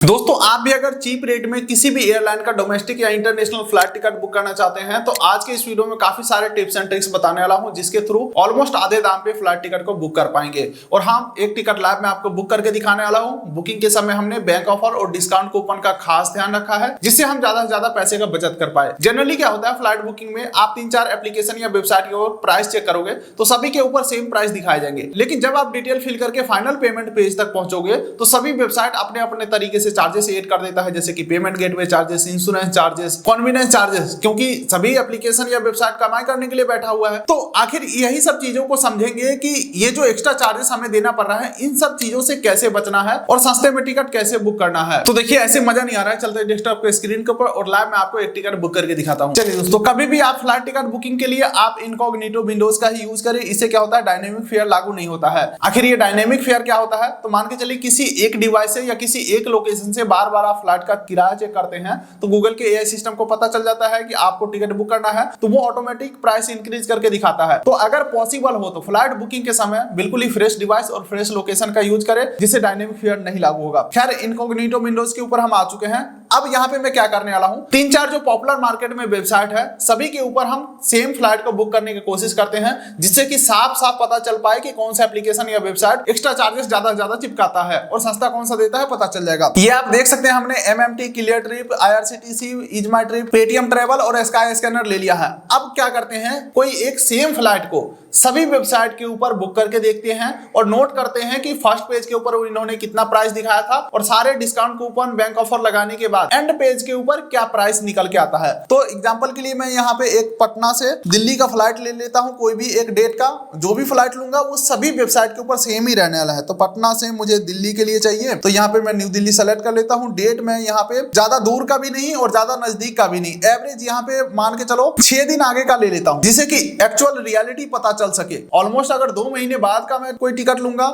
दोस्तों आप भी अगर चीप रेट में किसी भी एयरलाइन का डोमेस्टिक या इंटरनेशनल फ्लाइट टिकट बुक करना चाहते हैं तो आज के इस वीडियो में काफी सारे टिप्स एंड ट्रिक्स बताने वाला हूं जिसके थ्रू ऑलमोस्ट आधे दाम पे फ्लाइट टिकट को बुक कर पाएंगे। और हाँ, एक टिकट लाइव में आपको बुक करके दिखाने वाला हूं। बुकिंग के समय हमने बैंक ऑफर और डिस्काउंट कूपन का खास ध्यान रखा है जिससे हम ज्यादा से ज्यादा पैसे का बचत कर पाए। जनरली क्या होता है, फ्लाइट बुकिंग में आप 3-4 एप्लीकेशन या वेबसाइट के ऊपर प्राइस चेक करोगे तो सभी के ऊपर सेम प्राइस दिखाए जाएंगे, लेकिन जब आप डिटेल फिल करके फाइनल पेमेंट पेज तक पहुंचोगे तो सभी वेबसाइट अपने अपने तरीके से चार्जेस एड कर देता है, जैसे कि payment gateway charges, insurance charges, convenience charges, क्योंकि सभी एप्लीकेशन या वेबसाइट कमाई करने के लिए बैठा हुआ है। तो आखिर यही सब चीजों को समझेंगे कि ये जो एक्स्ट्रा चार्जेस हमें देना पड़ रहा है इन सब चीजों से कैसे बचना है और सस्ते में टिकट कैसे बुक करना है। तो देखिए, ऐसे मजा नहीं आ रहा है, चलते डेस्कटॉप के स्क्रीन के ऊपर और लाइव में आपको एक टिकट बुक करके दिखाता हूं। चलिए दोस्तों, कभी भी आप फ्लाइट टिकट बुकिंग के लिए आप इनकॉग्निटो विंडोज का ही यूज करें। इससे क्या होता है, डायनेमिक फेयर लागू नहीं होता है। आखिर ये डायनेमिक फेयर क्या होता है, तो मान के चलिए किसी एक डिवाइस से या किसी एक लोकेशन से बार बार आप फ्लाइट का किराया चेक करते हैं तो गूगल के एआई सिस्टम को पता चल जाता है कि आपको टिकट बुक करना है, तो वो ऑटोमेटिक प्राइस इंक्रीज करके दिखाता है। तो अगर पॉसिबल हो तो फ्लाइट बुकिंग के समय बिल्कुल ही फ्रेश डिवाइस और फ्रेश लोकेशन का यूज करें जिससे डायनेमिक फेयर नहीं लागू होगा। खैर, इनकॉग्निटो विंडोज के ऊपर हम आ चुके हैं। अब यहाँ पे मैं क्या करने वाला हूँ, 3-4 जो पॉपुलर मार्केट में वेबसाइट है सभी के ऊपर हम सेम फ्लाइट को बुक करने की कोशिश करते हैं जिससे कि साफ साफ पता चल पाए कि कौन सा एप्लीकेशन या वेबसाइट एक्स्ट्रा चार्जेस ज्यादा चिपकाता है और सस्ता कौन सा देता है पता चल जाएगा। ये आप देख सकते हैं, हमने MMT, Cleartrip, IRCTC, EaseMyTrip, Paytm travel और स्काई स्कैनर ले लिया है। अब क्या करते हैं, कोई एक सेम फ्लाइट को सभी वेबसाइट के ऊपर बुक करके देखते हैं और नोट करते हैं कि फर्स्ट पेज के ऊपर इन्होंने कितना प्राइस दिखाया था और सारे डिस्काउंट कूपन, बैंक ऑफर लगाने के बाद एंड पेज के ऊपर क्या प्राइस निकल के आता है। तो एग्जांपल के लिए मैं यहाँ पे एक पटना से दिल्ली का फ्लाइट ले लेता हूँ, कोई भी एक डेट का। जो भी फ्लाइट लूंगा वो सभी वेबसाइट के ऊपर सेम ही रहने वाला है। तो पटना से मुझे दिल्ली के लिए चाहिए तो यहाँ पे मैं न्यू दिल्ली सेलेक्ट कर लेता हूँ। डेट में यहाँ पे ज्यादा दूर का भी नहीं और ज्यादा नजदीक का भी नहीं, एवरेज यहाँ पे मान के चलो 6 दिन आगे का ले लेता हूँ जिससे कि एक्चुअल रियलिटी पता चल सके। ऑलमोस्ट अगर 2 महीने बाद का मैं कोई टिकट लूंगा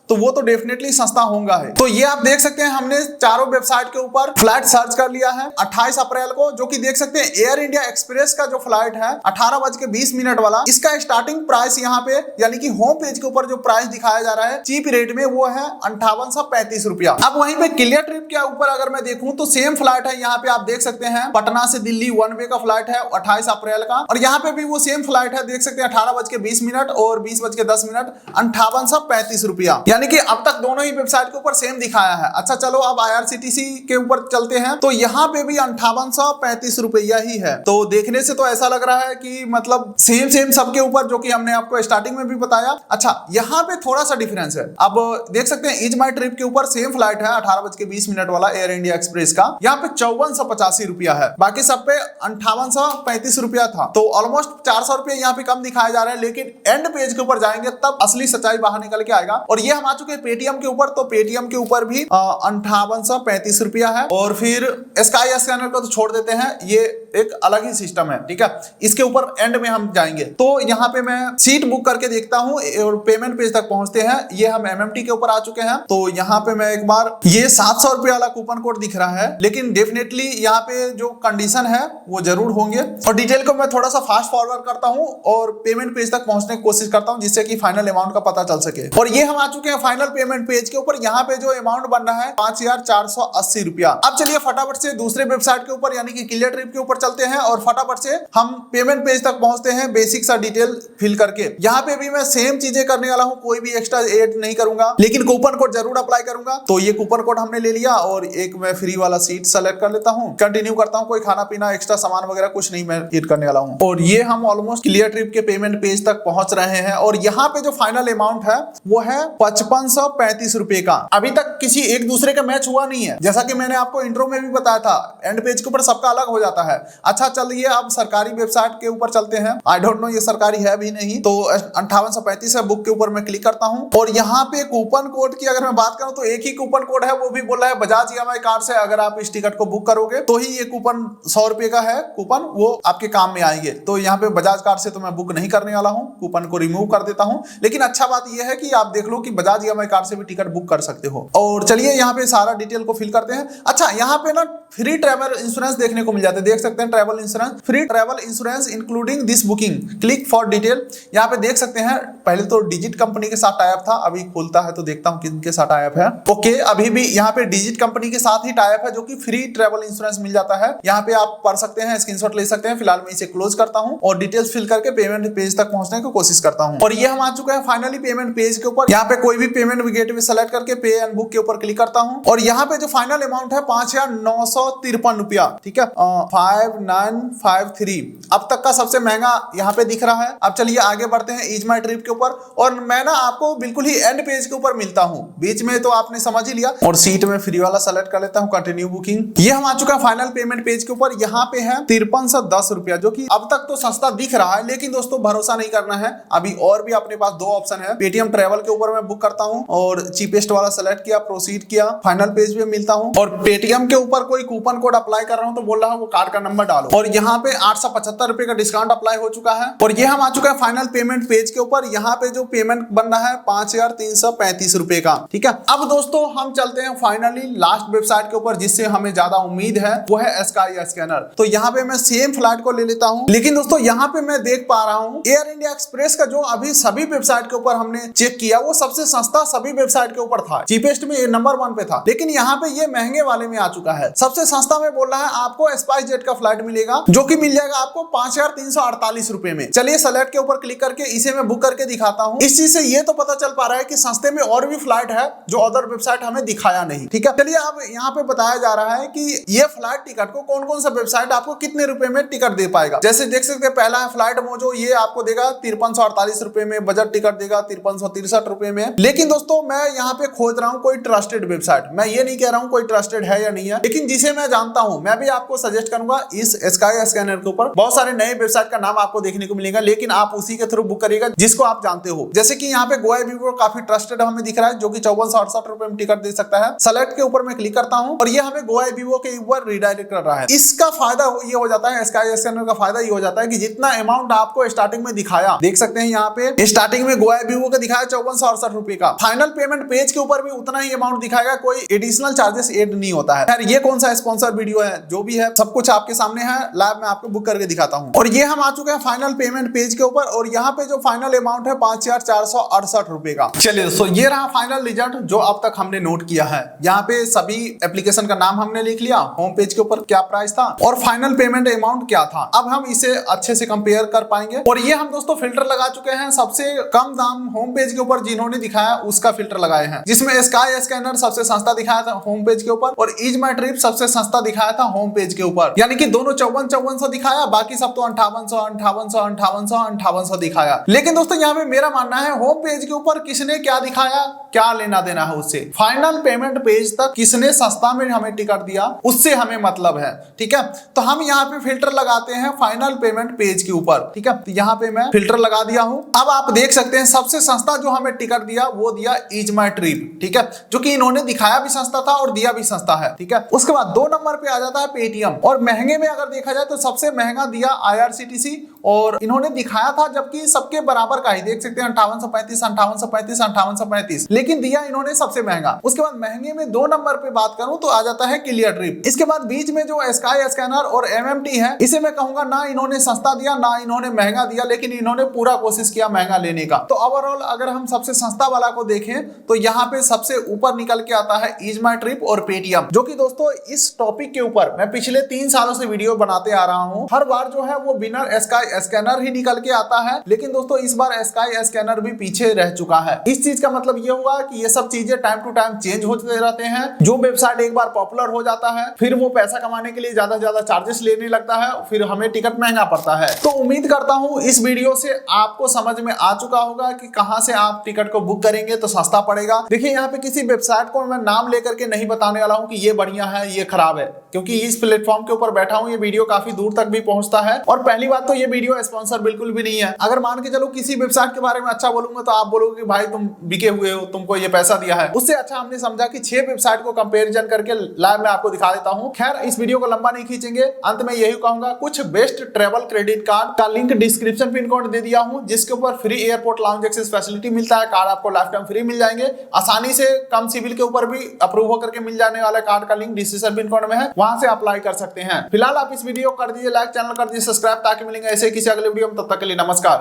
तो वो तो डेफिनेटली सस्ता होगा है। तो ये आप देख सकते हैं, हमने चारों वेबसाइट के ऊपर फ्लाइट सर्च कर लिया है 28 अप्रैल को, जो कि देख सकते हैं एयर इंडिया एक्सप्रेस का जो फ्लाइट है 18:20 वाला, इसका स्टार्टिंग प्राइस यहाँ पे यानी कि होम पेज के ऊपर जो प्राइस दिखाया जा रहा है चीप रेट में वो है 5835 रुपया। अब वहीं पे क्लियर ट्रिप के ऊपर अगर मैं देखूं तो सेम फ्लाइट है, यहाँ पे आप देख सकते हैं पटना से दिल्ली वन वे का फ्लाइट है 28 अप्रैल का, और यहाँ पे भी वो सेम फ्लाइट है, देख सकते हैं 18:20 और 20:10 5835 रुपया। यानी कि अब तक दोनों ही वेबसाइट के ऊपर सेम दिखाया है। अच्छा चलो, अब IRCTC के ऊपर चलते हैं तो यहाँ पे भी 5835 रुपया ही है। तो देखने से तो ऐसा लग रहा है कि मतलब सेम सबके ऊपर, जो कि हमने आपको स्टार्टिंग में भी बताया। अच्छा, यहाँ पे थोड़ा सा डिफरेंस है। अब देख सकते हैं इजमाई ट्रिप के ऊपर सेम फ्लाइट है 18:20 वाला एयर इंडिया एक्सप्रेस का, यहाँ पे 5485 रुपया है, बाकी सब पे 5835 रुपया था। तो ऑलमोस्ट 400 रुपया यहाँ पे कम दिखाया जा रहा है, लेकिन एंड पेज के ऊपर जाएंगे तब असली सच्चाई बाहर निकल के आएगा। और ये हम आ चुके हैं पेटीएम के ऊपर, तो पेटीएम के ऊपर भी 5835 रुपया है। और फिर स्काई स्कैनर को तो छोड़ देते हैं, ये एक अलग ही सिस्टम है, ठीक है। इसके ऊपर एंड में हम जाएंगे तो यहाँ पे मैं सीट बुक करके देखता हूँ और पेमेंट पेज तक पहुंचते हैं। ये हम एमएमटी के ऊपर आ चुके हैं, तो यहाँ पे मैं एक बार, ये 700 रुपया वाला कूपन कोड दिख रहा है, लेकिन डेफिनेटली यहाँ पे जो कंडीशन है वो जरूर होंगे। और डिटेल को मैं थोड़ा सा फास्ट फॉरवर्ड करता हूँ और पेमेंट पेज तक पहुंचने की कोशिश करता हूँ जिससे कि फाइनल अमाउंट का पता चल सके। और ये हम आ चुके हैं फाइनल पेमेंट पेज के ऊपर। यहाँ पे जो अमाउंट बन रहा है 5480 रुपया। अब चलिए फटाफट से दूसरे वेबसाइट के ऊपर यानी कि क्लियर ट्रिप के ऊपर चलते हैं और फटाफट से हम पेमेंट पेज तक पहुंचते हैं बेसिक सा डिटेल फिल करके। यहाँ पे भी मैं सेम चीजें करने वाला हूँ, कोई भी एक्स्ट्रा एड नहीं करूंगा, लेकिन कूपन कोड जरूर अप्लाई करूंगा। तो ये कूपन कोड हमने ले लिया और एक मैं फ्री वाला सीट सेलेक्ट कर लेता हूँ, कंटिन्यू करता हूँ। कोई खाना पीना एक्स्ट्रा सामान वगैरह कुछ नहीं मैं एड करने वाला हूँ। और ये हम ऑलमोस्ट क्लियर ट्रिप के पेमेंट पेज तक पहुंच रहे हैं और यहाँ पे जो फाइनल अमाउंट है वो है 5535 रुपए का। अभी तक किसी एक दूसरे का मैच हुआ नहीं है, जैसा कि मैंने आपको इंट्रो में भी बताया था, एंड पेज के ऊपर सबका अलग हो जाता है। अच्छा चलिए, अब सरकारी वेबसाइट के ऊपर चलते हैं। आई डोंट नो ये सरकारी है भी नहीं, तो 5835 है, बुक के ऊपर मैं क्लिक करता हूं और यहाँ पे कूपन कोड की अगर मैं बात करूं तो एक ही कूपन कोड है, वो भी बोल रहा है बजाज EMI कार्ड से अगर आप इस टिकट को बुक करोगे तो ही ये कूपन 100 रुपए का है कूपन, वो आपके काम में आएंगे। तो यहाँ पे बजाज कार्ड से तो मैं बुक नहीं करने वाला हूँ, कूपन को रिमूव कर देता हूँ। लेकिन अच्छा बात यह है कि आप देख लो कि बजाज बजाज EMI कार्ड से भी टिकट बुक कर सकते हो। और चलिए यहाँ पे सारा डिटेल को फिल करते हैं। अच्छा, यहाँ पे ना फ्री ट्रैवल इंश्योरेंस देखने को मिल जाते हैं, देख सकते हैं travel insurance, free travel insurance including this booking, click for detail. यहाँ पे देख सकते हैं, पहले तो डिजिट कंपनी के साथ टाई अप था, अभी खुलता है तो देखता हूँ किनके साथ टाई अप है। ओके, अभी भी यहाँ पे डिजिट कंपनी के साथ ही टाई अप है, जो कि फ्री ट्रैवल इंश्योरेंस मिल जाता है। यहाँ पे आप पढ़ सकते हैं, स्क्रीनशॉट ले सकते हैं। फिलहाल मैं इसे क्लोज करता हूँ और डिटेल्स फिल करके पेमेंट पेज तक पहुंचने की कोशिश करता हूँ। और ये हम आ चुके हैं फाइनली पेमेंट पेज के ऊपर। यहाँ पे कोई भी पेमेंट गेटवे सेलेक्ट करके पे एंड बुक के ऊपर क्लिक करता हूँ और यहाँ पे जो फाइनल अमाउंट है 5,953 रुपया, ठीक है, 5953 अब तक का सबसे महंगा यहाँ पे दिख रहा है। अब चलिए आगे बढ़ते हैं इज माई ट्रिप के ऊपर। और मैं ना आपको बिल्कुल ही एंड पेज के ऊपर मिलता हूँ, बीच में तो आपने समझ ही लिया। और सीट में फ्री वाला सेलेक्ट कर लेता हूँ, कंटिन्यू बुकिंग। ये हम आ चुका है फाइनल पेमेंट पेज के ऊपर। यहाँ पे है 5310 रुपया, जो कि अब तक तो सस्ता दिख रहा है, लेकिन दोस्तों भरोसा नहीं करना है। अभी और भी अपने पास दो ऑप्शन है। पेटीएम ट्रैवल के ऊपर मैं बुक करता हूँ और चीपेस्ट वाला सेलेक्ट किया, प्रोसीड किया, फाइनल पेज पे मिलता हूँ। और पेटीएम के ऊपर कोई कूपन कोड अप्लाई कर रहा हूँ तो बोल रहा है वो कार्ड का नंबर डालो। और यहाँ पे 875 रुपए का डिस्काउंट अप्लाई हो चुका है। और ये हम आ चुका है फाइनल पेमेंट पेज के ऊपर। यहाँ पे जो पेमेंट बन रहा है 5,335 रुपए का, ठीक है। अब दोस्तों हम चलते हैं फाइनली लास्ट वेबसाइट के ऊपर, जिससे हमें ज्यादा उम्मीद है, वो है स्काई स्कैनर। तो यहाँ पे मैं सेम फ्लाइट को ले लेता हूँ, लेकिन दोस्तों यहाँ पे मैं देख पा रहा हूँ एयर इंडिया एक्सप्रेस का जो अभी सभी वेबसाइट के ऊपर हमने चेक किया, वो सबसे सस्ता सभी वेबसाइट के ऊपर था, चीपेस्ट में नंबर 1 पे था। लेकिन यहाँ पे ये महंगे वाले में आ चुका है। सबसे सस्ता में बोल रहा है आपको स्पाइस जेट का फ्लाइट मिलेगा, जो कि मिल जाएगा आपको 5,348 रुपए में। चलिए सेलेक्ट के ऊपर क्लिक करके इसे मैं बुक करके दिखाता हूँ। इस चीज से ये तो पता चल पा रहा है कि सस्ते में और भी फ्लाइट है जो अदर वेबसाइट हमें दिखाया नहीं, ठीक है। चलिए अब यहाँ पे बताया जा रहा है कि ये फ्लाइट टिकट को कौन कौन सा वेबसाइट आपको कितने रुपए में टिकट दे पाएगा। जैसे देख सकते हैं, पहला है फ्लाइट मोजो, ये आपको देगा 5348 रुपए में, बजट टिकट देगा 5363 रुपए में। लेकिन दोस्तों मैं यहाँ पे खोज रहा हूँ कोई ट्रस्टेड वेबसाइट। मैं ये नहीं कह रहा हूँ कोई ट्रस्टेड है या नहीं है, लेकिन जिसे मैं जानता हूँ मैं भी आपको सजेस्ट करूंगा। इस स्काई स्कैनर के ऊपर बहुत सारे नए वेबसाइट का नाम आपको देखने को मिलेगा, लेकिन आप उसी के थ्रू बुक करिएगा जिसको आप जानते हो। जैसे कि यहाँ पे गोवा वीवो काफी ट्रस्टेड हमें दिख रहा है, जो कि 5468 रुपए में टिकट दे सकता है। सेलेक्ट के ऊपर मैं क्लिक करता हूँ और ये हमें गोवा वीवो के ऊपर रिडायरेक्ट कर रहा है। इसका फायदा ये हो जाता है, स्काई स्कैनर का फायदा ये हो जाता है कि जितना अमाउंट आपको स्टार्टिंग में दिखाया, देख सकते हैं यहाँ पे स्टार्टिंग में गोवा वीवो का दिखाया 5468 रुपए का, फाइनल पेमेंट पेज के ऊपर भी उतना ही अमाउंट दिखाएगा, कोई एडिशनल चार्जेस एड नहीं होता है। ये कौन सा स्पॉन्सर वीडियो है, जो भी है सब कुछ आपके सामने है, लाइव में आपको बुक करके दिखाता हूँ। और ये हम आ चुके हैं फाइनल पेमेंट पेज के ऊपर और यहाँ पे जो फाइनल अमाउंट है 5,468 रुपए का। चलिए दोस्तों, ये रहा फाइनल रिजल्ट जो अब तक हमने नोट किया है। यहाँ पे सभी एप्लीकेशन का नाम हमने लिख लिया, होम पेज के ऊपर क्या प्राइस था और फाइनल पेमेंट अमाउंट क्या था। अब हम इसे अच्छे से कंपेयर कर पाएंगे। और ये हम दोस्तों फिल्टर लगा चुके हैं, सबसे कम दाम होम पेज के ऊपर जिन्होंने दिखाया उसका फिल्टर लगाए हैं, जिसमें स्काई स्कैनर सबसे सस्ता दिखाया था होम पेज के ऊपर और इज माई ट्रिप सबसे सस्ता दिखाया था होम पेज के ऊपर। यानी कि दोनों 5400 दिखाया, बाकी सब तो 5800 दिखाया। लेकिन दोस्तों यहाँ पे मेरा मानना है होम पेज के ऊपर किसने क्या दिखाया, क्या लेना देना है उससे। फाइनल पेमेंट पेज तक किसने सस्ता में हमें टिकट दिया उससे हमें मतलब है, ठीक है। तो हम यहाँ पे फिल्टर लगाते हैं फाइनल पेमेंट पेज के ऊपर, ठीक है। तो यहाँ पे मैं फिल्टर लगा दिया हूँ। अब आप देख सकते हैं सबसे सस्ता जो हमें टिकट दिया वो दिया इज माई ट्रिप, ठीक है, जो कि इन्होंने दिखाया भी सस्ता था और दिया भी सस्ता है, ठीक है। उसके बाद 2 नंबर पे आ जाता है पेटीएम। और महंगे में अगर देखा जाए तो सबसे महंगा दिया IRCTC और इन्होंने दिखाया था, जबकि सबके बराबर का ही देख सकते हैं 5835, लेकिन दिया इन्होंने सबसे महंगा। उसके बाद महंगे में 2 नंबर पे बात करूं तो आ जाता है क्लियर ट्रिप। इसके बाद बीच में जो स्काई स्कैनर और MMT है, इसे मैं कहूंगा ना इन्होंने सस्ता दिया ना इन्होंने महंगा दिया, लेकिन इन्होंने पूरा कोशिश किया महंगा लेने का। तो ओवरऑल अगर हम सबसे सस्ता वाला को देखें तो यहाँ पे सबसे ऊपर निकल के आता है इज माई ट्रिप और पेटीएम, जो कि दोस्तों इस टॉपिक के ऊपर मैं पिछले 3 सालों से वीडियो बनाते आ रहा हूँ। हर बार जो है वो विनर स्काई स्कैनर ही निकल के आता है, लेकिन दोस्तों इस बार स्काई स्कैनर भी पीछे रह चुका है। इस चीज का मतलब ये हुआ कि ये सब चीजें टाइम टू टाइम चेंज होते रहते हैं। जो वेबसाइट एक बार पॉपुलर हो जाता है फिर वो पैसा कमाने के लिए ज्यादा से ज्यादा चार्जेस लेने लगता है, फिर हमें टिकट महंगा पड़ता है। तो उम्मीद करता हूँ इस वीडियो से आपको समझ में आ चुका होगा कि कहां से आप टिकट को बुक करेंगे तो सस्ता पड़ेगा। देखिए यहाँ पे किसी वेबसाइट को मैं नाम लेकर के नहीं बताने वाला हूँ कि ये बढ़िया है ये खराब है, क्योंकि इस प्लेटफॉर्म के ऊपर बैठा हूँ, ये वीडियो काफी दूर तक भी पहुंचता है। और पहली बात तो ये वीडियो वीडियो स्पॉन्सर बिल्कुल भी नहीं है। अगर मान के चलो किसी वेबसाइट के बारे में अच्छा बोलूंगा तो आप बोलोगे कि भाई तुम बिके हुए हो, तुमको ये पैसा दिया है। उससे अच्छा हमने समझा कि 6 वेबसाइट को कंपैरिजन करके लाइव में आपको दिखा देता हूं। खैर इस वीडियो को लंबा नहीं खींचेंगे, अंत में यही कहूंगा कुछ बेस्ट ट्रेवल क्रेडिट कार्ड का लिंक डिस्क्रिप्शन पिन कोड दे दिया हूं, जिसके ऊपर free airport lounge access facility मिलता है। कार्ड आपको लाइफ टाइम फ्री मिल जाएंगे आसानी से, कम सिविल के ऊपर भी अप्रूव होकर के मिल जाने वाले कार्ड का लिंक डिस्क्रिप्शन पिन कोड में है, वहां से अप्लाई कर सकते हैं। फिलहाल आप इस वीडियो को कर दीजिए लाइक, चैनल कर दीजिए सब्सक्राइब, ताकि मिलेंगे ऐसे किसी अगले वीडियो में। तब तक के लिए नमस्कार।